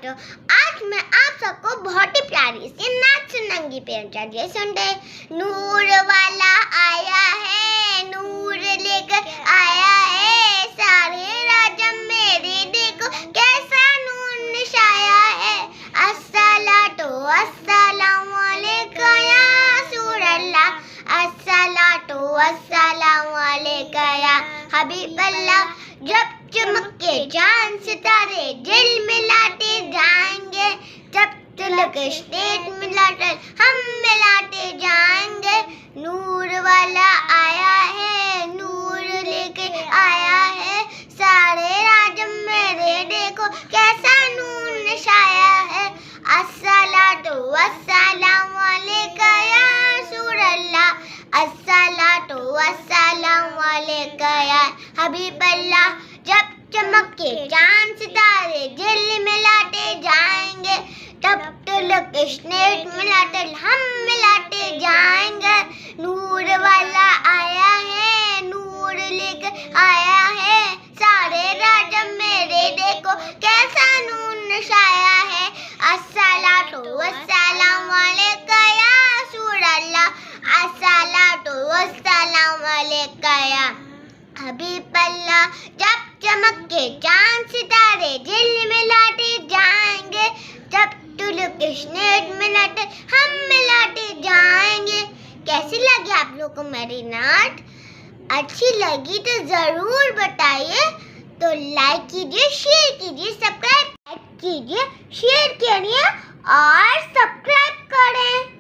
बच्चों, आज मैं आप सबको बहुत ही प्यारी सी नाच सुनाऊंगी। चलिए सुनते। नूर वाला आया है, नूर लेकर आया है, सारे राजम मेरे देखो कैसा नूर छाया है। अस्सलातो अस्सलामु अलैका या रसूल अल्लाह, अस्सलातो अस्सलामु अलैका या हबीब अल्लाह। जब चमक के चांद सितारे दिल मिलाते जाएंगे, जब तिलक स्टेट मिलाकर हम मिलाते जाएंगे। नूर वाला आया है, नूर लेके आया है, सारे राजम मेरे देखो कैसा नूर छाया है। अस्सलातो अस्सलामु अलैका या रसूल अल्लाह, अस्सलातो अस्सलामु अलैका या हबीब अल्लाह। जब चमक के चांद सितारे दिल मिलाते जाएंगे, तब तिलक स्नेह मिलाते हम मिलाते जाएंगे। नूर वाला आया है, नूर लेकर आया है, सारे राजम मेरे देखो कैसा नूर छाया है। अस्सलातो अस्सलामु अलैका या रसूल अल्लाह, अस्सलातो अस्सलामु अलैका या हबीब अल्लाह। जब चमक के चांद सितारे दिल मिलाते जाएंगे, जब तिलक स्नेह मिलाते हम मिलाते जाएंगे। कैसी लगी आप लोग को मेरी नाच? अच्छी लगी तो जरूर बताइए। तो लाइक कीजिए, शेयर कीजिए, सब्सक्राइब कीजिए, शेयर करिए और सब्सक्राइब करें।